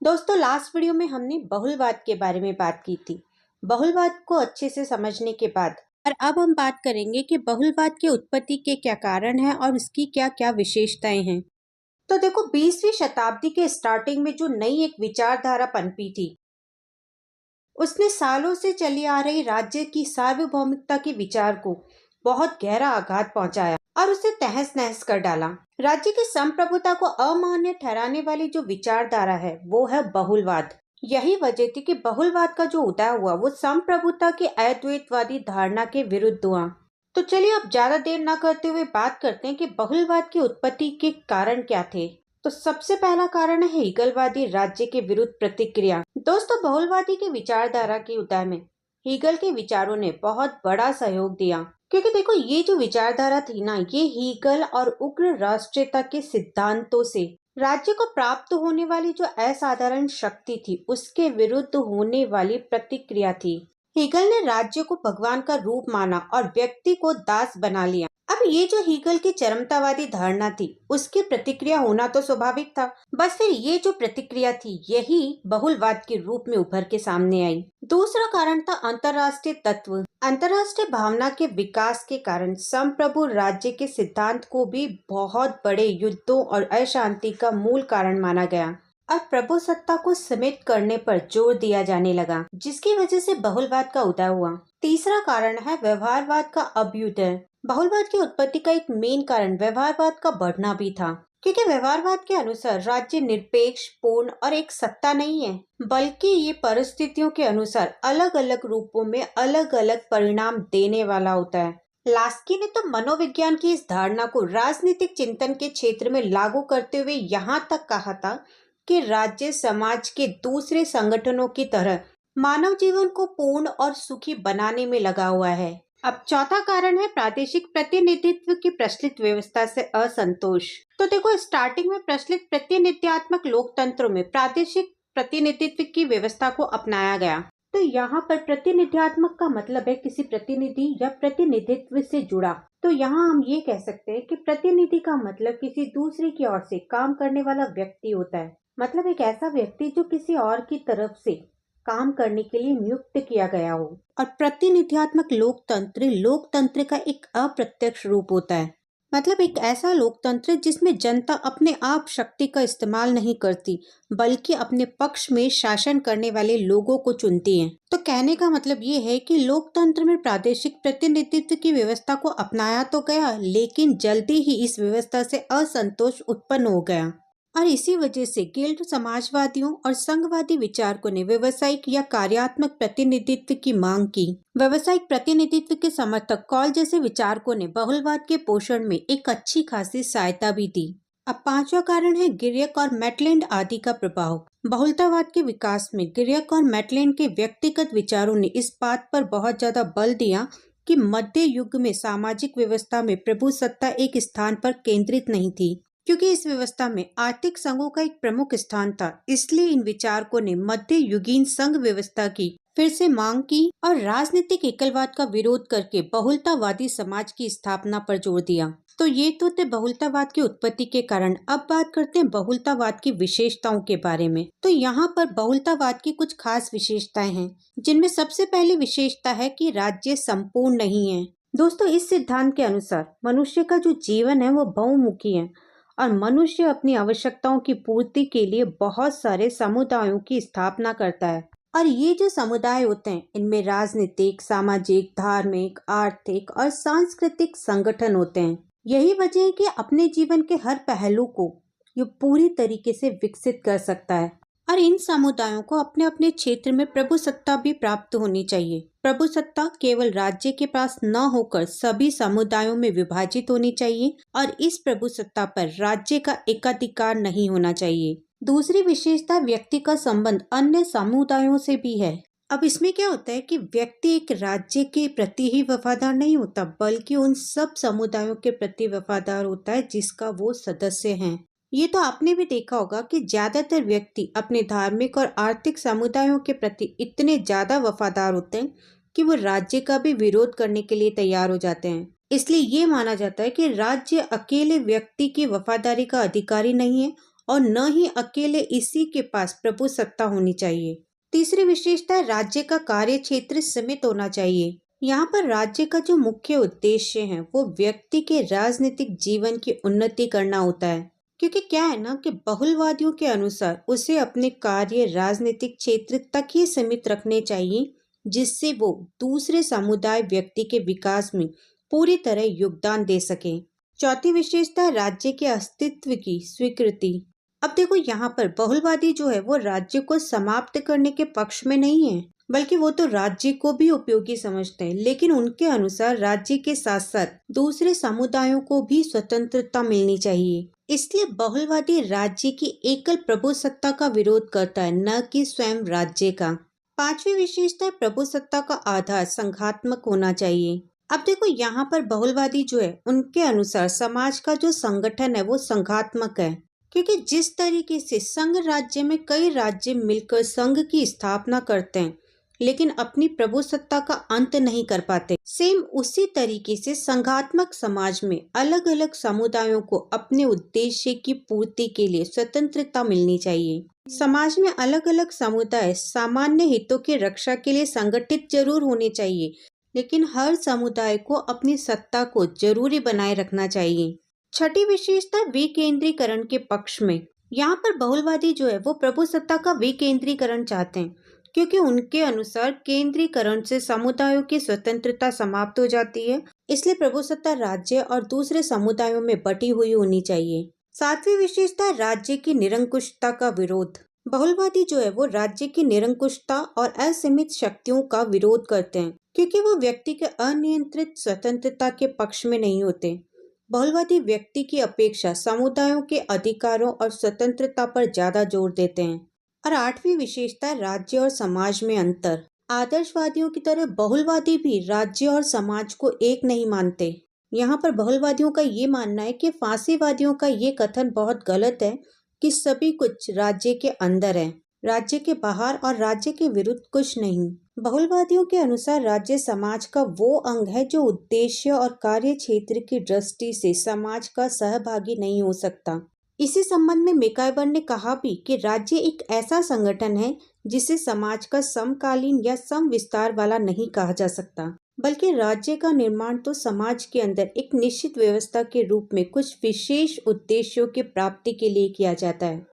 दोस्तों, last video में हमने बहुलवाद के बारे में बात की थी। बहुलवाद को अच्छे से समझने के बाद और अब हम बात करेंगे कि बहुलवाद की उत्पत्ति के क्या कारण हैं और उसकी क्या क्या विशेषताएं हैं। तो देखो, 20वीं शताब्दी के स्टार्टिंग में जो नई एक विचारधारा पनपी थी, उसने सालों से चली आ रही राज्य की सार्वभौमिकता के विचार को बहुत गहरा आघात पहुंचाया और उसे तहस नहस कर डाला। राज्य की संप्रभुता को अमान्य ठहराने वाली जो विचारधारा है वो है बहुलवाद। यही वजह थी कि बहुलवाद का जो उदय हुआ वो संप्रभुता की अद्वैतवादी धारणा के विरुद्ध हुआ। तो चलिए अब ज्यादा देर न करते हुए बात करते हैं कि बहुलवाद की उत्पत्ति के कारण क्या थे। तो सबसे पहला कारण है हीगलवादी राज्य के विरुद्ध प्रतिक्रिया। दोस्तों, बहुलवादी की विचारधारा के उदय में हीगल के विचारों ने बहुत बड़ा सहयोग दिया, क्योंकि देखो ये जो विचारधारा थी ना, ये हीगल और उग्र राष्ट्रीयता के सिद्धांतों से राज्य को प्राप्त होने वाली जो असाधारण शक्ति थी उसके विरुद्ध होने वाली प्रतिक्रिया थी। हीगल ने राज्य को भगवान का रूप माना और व्यक्ति को दास बना लिया। अब ये जो हीगल की चरमतावादी धारणा थी उसकी प्रतिक्रिया होना तो स्वाभाविक था। बस फिर ये जो प्रतिक्रिया थी यही बहुलवाद के रूप में उभर के सामने आई। दूसरा कारण था अंतर्राष्ट्रीय तत्व। अंतर्राष्ट्रीय भावना के विकास के कारण संप्रभु राज्य के सिद्धांत को भी बहुत बड़े युद्धों और अशांति का मूल कारण माना गया और प्रभु सत्ता को सीमित करने पर जोर दिया जाने लगा, जिसकी वजह से बहुलवाद का उदय हुआ। तीसरा कारण है व्यवहारवाद का अभ्युदय। बहुलवाद की उत्पत्ति का एक मेन कारण व्यवहारवाद का बढ़ना भी था, क्योंकि व्यवहारवाद के अनुसार राज्य निरपेक्ष, पूर्ण और एक सत्ता नहीं है, बल्कि ये परिस्थितियों के अनुसार अलग अलग रूपों में अलग अलग परिणाम देने वाला होता है। लास्की ने तो मनोविज्ञान की इस धारणा को राजनीतिक चिंतन के क्षेत्र में लागू करते हुए यहाँ तक कहा था कि राज्य समाज के दूसरे संगठनों की तरह मानव जीवन को पूर्ण और सुखी बनाने में लगा हुआ है। अब चौथा कारण है प्रादेशिक प्रतिनिधित्व की प्रचलित व्यवस्था से असंतोष। तो देखो, स्टार्टिंग में प्रचलित प्रतिनिधित्वात्मक लोकतंत्रों में प्रादेशिक प्रतिनिधित्व की व्यवस्था को अपनाया गया। तो यहाँ पर प्रतिनिधित्वात्मक का मतलब है किसी प्रतिनिधि या प्रतिनिधित्व से जुड़ा। तो यहाँ हम ये कह सकते हैं कि प्रतिनिधि का मतलब किसी दूसरे की ओर से काम करने वाला व्यक्ति होता है, मतलब एक ऐसा व्यक्ति जो किसी और की तरफ से काम करने के लिए नियुक्त किया गया हो। और प्रतिनिधित्वात्मक लोकतंत्र लोकतंत्र का एक अप्रत्यक्ष रूप होता है, मतलब एक ऐसा लोकतंत्र जिसमें जनता अपने आप शक्ति का इस्तेमाल नहीं करती, बल्कि अपने पक्ष में शासन करने वाले लोगों को चुनती है। तो कहने का मतलब ये है कि लोकतंत्र में प्रादेशिक प्रतिनिधित्व की व्यवस्था को अपनाया तो गया, लेकिन जल्दी ही इस व्यवस्था से असंतोष उत्पन्न हो गया और इसी वजह से गिल्ड समाजवादियों और संघवादी विचारकों ने व्यवसायिक या कार्यात्मक प्रतिनिधित्व की मांग की। व्यवसायिक प्रतिनिधित्व के समर्थक कॉल जैसे विचारकों ने बहुलवाद के पोषण में एक अच्छी खासी सहायता भी दी। अब पांचवा कारण है गिरियक और मैटलैंड आदि का प्रभाव। बहुलतावाद के विकास में गिरियक और मैटलैंड के व्यक्तिगत विचारों ने इस बात पर बहुत ज्यादा बल दिया कि मध्य युग में सामाजिक व्यवस्था में प्रभु सत्ता एक स्थान पर केंद्रित नहीं थी, क्योंकि इस व्यवस्था में आर्थिक संघों का एक प्रमुख स्थान था। इसलिए इन विचारकों ने मध्य युगीन संघ व्यवस्था की फिर से मांग की और राजनीतिक एकलवाद का विरोध करके बहुलतावादी समाज की स्थापना पर जोर दिया। तो ये तो थे बहुलतावाद की उत्पत्ति के कारण। अब बात करते हैं बहुलतावाद की विशेषताओं के बारे में। तो यहाँ पर बहुलतावाद की कुछ खास विशेषताएं हैं, जिनमें सबसे पहली विशेषता है कि राज्य संपूर्ण नहीं है। दोस्तों, इस सिद्धांत के अनुसार मनुष्य का जो जीवन है वो बहुमुखी है और मनुष्य अपनी आवश्यकताओं की पूर्ति के लिए बहुत सारे समुदायों की स्थापना करता है। और ये जो समुदाय होते हैं इनमें राजनीतिक, सामाजिक, धार्मिक, आर्थिक और सांस्कृतिक संगठन होते हैं। यही वजह है कि अपने जीवन के हर पहलू को ये पूरी तरीके से विकसित कर सकता है और इन समुदायों को अपने अपने क्षेत्र में प्रभु सत्ता भी प्राप्त होनी चाहिए। प्रभु सत्ता केवल राज्य के पास न होकर सभी समुदायों में विभाजित होनी चाहिए और इस प्रभु सत्ता पर राज्य का एकाधिकार नहीं होना चाहिए। दूसरी विशेषता, व्यक्ति का संबंध अन्य समुदायों से भी है। अब इसमें क्या होता है कि व्यक्ति एक राज्य के प्रति ही वफादार नहीं होता, बल्कि उन सब समुदायों के प्रति वफादार होता है जिसका वो सदस्य है। ये तो आपने भी देखा होगा कि ज्यादातर व्यक्ति अपने धार्मिक और आर्थिक समुदायों के प्रति इतने ज्यादा वफादार होते हैं कि वो राज्य का भी विरोध करने के लिए तैयार हो जाते हैं। इसलिए ये माना जाता है कि राज्य अकेले व्यक्ति की वफादारी का अधिकारी नहीं है और न ही अकेले इसी के पास प्रभु सत्ता होनी चाहिए। तीसरी विशेषता है राज्य का कार्य क्षेत्र सीमित होना चाहिए। यहाँ पर राज्य का जो मुख्य उद्देश्य है वो व्यक्ति के राजनीतिक जीवन की उन्नति करना होता है, क्योंकि क्या है ना कि बहुलवादियों के अनुसार उसे अपने कार्य राजनीतिक क्षेत्र तक ही सीमित रखने चाहिए, जिससे वो दूसरे समुदाय व्यक्ति के विकास में पूरी तरह योगदान दे सके। चौथी विशेषता है राज्य के अस्तित्व की स्वीकृति। अब देखो यहाँ पर बहुलवादी जो है वो राज्य को समाप्त करने के पक्ष में नहीं है, बल्कि वो तो राज्य को भी उपयोगी समझते हैं, लेकिन उनके अनुसार राज्य के साथ साथ दूसरे समुदायों को भी स्वतंत्रता मिलनी चाहिए। इसलिए बहुलवादी राज्य की एकल प्रभु सत्ता का विरोध करता है, न कि स्वयं राज्य का। पांचवी विशेषता है प्रभु सत्ता का आधार संघात्मक होना चाहिए। अब देखो यहाँ पर बहुलवादी जो है उनके अनुसार समाज का जो संगठन है वो संघात्मक है, क्योंकि जिस तरीके से संघ राज्य में कई राज्य मिलकर संघ की स्थापना करते हैं लेकिन अपनी प्रभु सत्ता का अंत नहीं कर पाते, सेम उसी तरीके से संघात्मक समाज में अलग अलग समुदायों को अपने उद्देश्य की पूर्ति के लिए स्वतंत्रता मिलनी चाहिए। समाज में अलग अलग समुदाय सामान्य हितों की रक्षा के लिए संगठित जरूर होने चाहिए, लेकिन हर समुदाय को अपनी सत्ता को जरूरी बनाए रखना चाहिए। छठी विशेषता विकेंद्रीकरण के पक्ष में। यहाँ पर बहुलवादी जो है वो प्रभु सत्ता का विकेंद्रीकरण चाहते हैं, क्योंकि उनके अनुसार केंद्रीकरण से समुदायों की स्वतंत्रता समाप्त हो जाती है। इसलिए प्रभु सत्ता राज्य और दूसरे समुदायों में बटी हुई होनी चाहिए। सातवीं विशेषता राज्य की निरंकुशता का विरोध। बहुलवादी जो है वो राज्य की निरंकुशता और असीमित शक्तियों का विरोध करते हैं, क्योंकि वो व्यक्ति के अनियंत्रित स्वतंत्रता के पक्ष में नहीं होते। बहुलवादी व्यक्ति की अपेक्षा समुदायों के अधिकारों और स्वतंत्रता पर ज्यादा जोर देते हैं। और आठवीं विशेषता राज्य और समाज में अंतर। आदर्शवादियों की तरह बहुलवादी भी राज्य और समाज को एक नहीं मानते। यहाँ पर बहुलवादियों का ये मानना है कि फांसीवादियों का ये कथन बहुत गलत है कि सभी कुछ राज्य के अंदर है, राज्य के बाहर और राज्य के विरुद्ध कुछ नहीं। बहुलवादियों के अनुसार राज्य समाज का वो अंग है जो उद्देश्य और कार्य क्षेत्र की दृष्टि से समाज का सहभागी नहीं हो सकता। इसी संबंध में मैकाइवर ने कहा भी कि राज्य एक ऐसा संगठन है जिसे समाज का समकालीन या सम विस्तार वाला नहीं कहा जा सकता, बल्कि राज्य का निर्माण तो समाज के अंदर एक निश्चित व्यवस्था के रूप में कुछ विशेष उद्देश्यों की प्राप्ति के लिए किया जाता है।